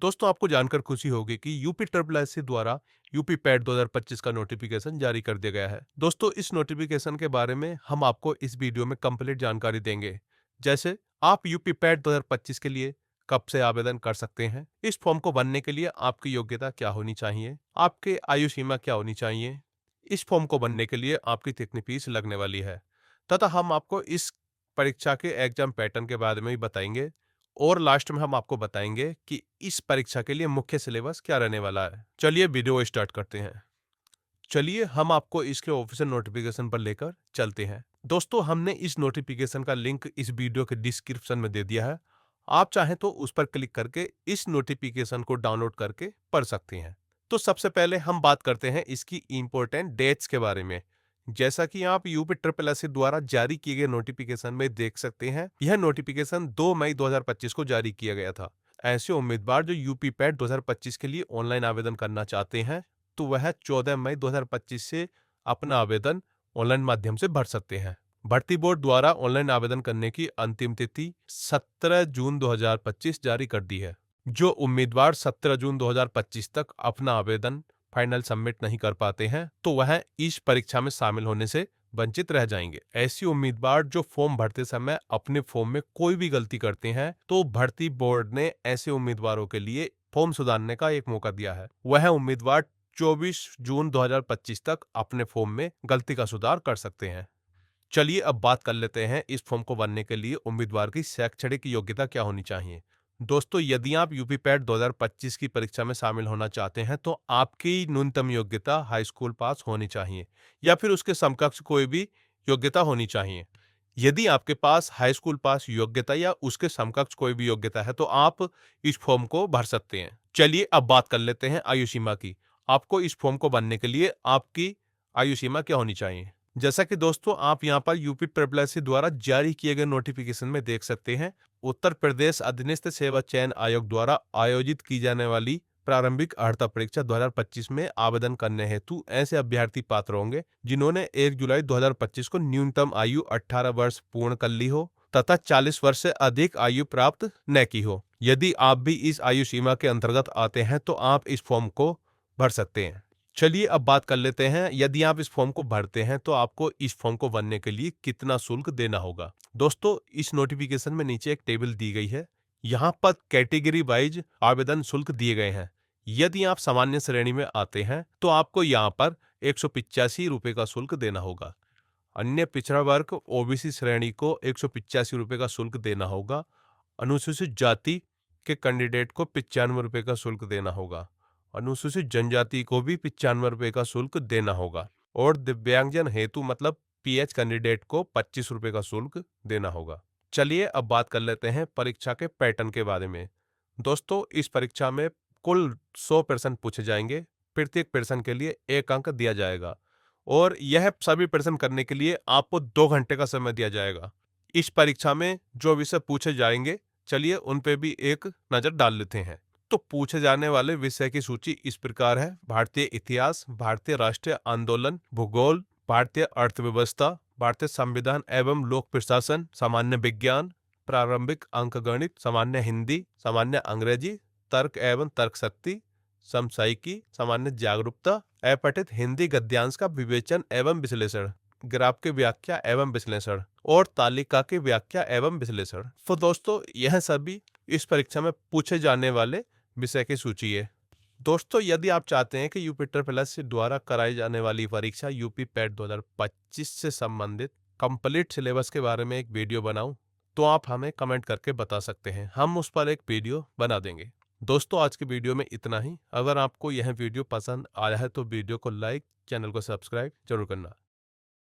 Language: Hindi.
दोस्तों आपको जानकर खुशी होगी कि यूपी ट्रिपल एससी द्वारा यूपी पैट 2025 का नोटिफिकेशन जारी कर दिया गया है। दोस्तों इस नोटिफिकेशन के बारे में हम आपको इस वीडियो में कंप्लीट जानकारी देंगे। जैसे आप यूपी पैट 2025 के लिए कब से आवेदन कर सकते हैं, इस फॉर्म को भरने के लिए आपकी योग्यता क्या होनी चाहिए, आपके आयु सीमा क्या होनी चाहिए, इस फॉर्म को भरने के लिए आपकी कितनी फीस लगने वाली है, तथा हम आपको इस परीक्षा के एग्जाम पैटर्न के बारे में भी बताएंगे। और लास्ट में हम आपको बताएंगे कि इस परीक्षा के लिए मुख्य सिलेबस क्या रहने वाला है। चलिए वीडियो स्टार्ट करते हैं। चलिए हम आपको इसके ऑफिशियल नोटिफिकेशन पर लेकर चलते हैं। दोस्तों हमने इस नोटिफिकेशन का लिंक इस वीडियो के डिस्क्रिप्शन में दे दिया है। आप चाहें तो उस पर क्लिक करके इस नोटिफिकेशन को डाउनलोड करके पढ़ सकते हैं। तो सबसे पहले हम बात करते हैं इसकी इंपॉर्टेंट डेट्स के बारे में। जैसा कि आप यूपी ट्रिपल एससी द्वारा जारी किए गए नोटिफिकेशन में देख सकते हैं, यह नोटिफिकेशन 2 मई 2025 को जारी किया गया था। ऐसे उम्मीदवार जो यूपी पैट 2025 के लिए ऑनलाइन आवेदन करना चाहते हैं तो वह 14 मई 2025 से अपना आवेदन ऑनलाइन माध्यम से भर सकते हैं। भर्ती बोर्ड द्वारा ऑनलाइन आवेदन करने की अंतिम तिथि 17 जून 2025 जारी कर दी है। जो उम्मीदवार 17 जून 2025 तक अपना आवेदन फाइनल सबमिट नहीं कर पाते हैं तो वह इस परीक्षा में शामिल होने से वंचित रह जाएंगे। ऐसे उम्मीदवार जो फॉर्म भरते समय अपने फॉर्म में कोई भी गलती करते हैं तो भर्ती बोर्ड ने ऐसे उम्मीदवारों के लिए फॉर्म सुधारने का एक मौका दिया है। वह उम्मीदवार 24 जून 2025 तक अपने फॉर्म में गलती का सुधार कर सकते हैं। चलिए अब बात कर लेते हैं इस फॉर्म को भरने के लिए उम्मीदवार की शैक्षणिक योग्यता क्या होनी चाहिए। दोस्तों यदि आप यूपी पैट 2025 की परीक्षा में शामिल होना चाहते हैं तो आपकी न्यूनतम योग्यता हाई स्कूल पास होनी चाहिए या फिर उसके समकक्ष कोई भी योग्यता होनी चाहिए। यदि आपके पास हाई स्कूल पास योग्यता या उसके समकक्ष कोई भी योग्यता है तो आप इस फॉर्म को भर सकते हैं। चलिए अब बात कर लेते हैं आयु सीमा की। आपको इस फॉर्म को भरने के लिए आपकी आयु सीमा क्या होनी चाहिए। जैसा कि दोस्तों आप यहाँ पर यूपी ट्रिपल एससी द्वारा जारी किए गए नोटिफिकेशन में देख सकते हैं, उत्तर प्रदेश अधीनस्थ सेवा चयन आयोग द्वारा आयोजित की जाने वाली प्रारंभिक अर्हता परीक्षा 2025 में आवेदन करने हेतु ऐसे अभ्यर्थी पात्र होंगे जिन्होंने 1 जुलाई 2025 को न्यूनतम आयु 18 वर्ष पूर्ण कर ली हो तथा 40 वर्ष से अधिक आयु प्राप्त न की हो। यदि आप भी इस आयु सीमा के अंतर्गत आते हैं तो आप इस फॉर्म को भर सकते हैं। चलिए अब बात कर लेते हैं यदि आप इस फॉर्म को भरते हैं तो आपको इस फॉर्म को भरने के लिए कितना शुल्क देना होगा। दोस्तों इस नोटिफिकेशन में नीचे एक टेबल दी गई है, यहाँ पर कैटेगरी वाइज आवेदन शुल्क दिए गए हैं। यदि आप सामान्य श्रेणी में आते हैं तो आपको यहाँ पर 185 रुपये का शुल्क देना होगा। अन्य पिछड़ा वर्ग ओबीसी श्रेणी को 185 रुपये का शुल्क देना होगा। अनुसूचित जाति के कैंडिडेट को 95 रुपये का शुल्क देना होगा। अनुसूचित जनजाति को भी 95 रुपये का शुल्क देना होगा और दिव्यांगजन हेतु मतलब पीएच कैंडिडेट को 25 रुपये का शुल्क देना होगा। चलिए अब बात कर लेते हैं परीक्षा के पैटर्न के बारे में। दोस्तों इस परीक्षा में कुल 100 प्रश्न पूछे जाएंगे। प्रत्येक प्रश्न के लिए 1 अंक दिया जाएगा और यह सभी प्रश्न करने के लिए आपको 2 घंटे का समय दिया जाएगा। इस परीक्षा में जो विषय पूछे जाएंगे चलिए उन पे भी एक नजर डाल लेते हैं। तो पूछे जाने वाले विषय की सूची इस प्रकार है: भारतीय इतिहास, भारतीय राष्ट्रीय आंदोलन, भूगोल, भारतीय अर्थव्यवस्था, भारतीय संविधान एवं लोक प्रशासन, सामान्य विज्ञान, प्रारंभिक अंकगणित, सामान्य हिंदी, सामान्य अंग्रेजी, तर्क एवं तर्क शक्ति, समसामयिकी, सामान्य जागरूकता, अपठित हिंदी गद्यांश का विवेचन एवं विश्लेषण, ग्राफ की व्याख्या एवं विश्लेषण और तालिका की व्याख्या एवं विश्लेषण। तो दोस्तों यह सभी इस परीक्षा में पूछे जाने वाले विषय की सूची है। दोस्तों यदि आप चाहते हैं कि यूपी ट्रिपल एससी द्वारा कराई जाने वाली परीक्षा यूपी पैट 2025 से संबंधित कंप्लीट सिलेबस के बारे में एक वीडियो बनाऊं तो आप हमें कमेंट करके बता सकते हैं, हम उस पर एक वीडियो बना देंगे। दोस्तों आज की वीडियो में इतना ही। अगर आपको यह वीडियो पसंद आया है तो वीडियो को लाइक, चैनल को सब्सक्राइब जरूर करना।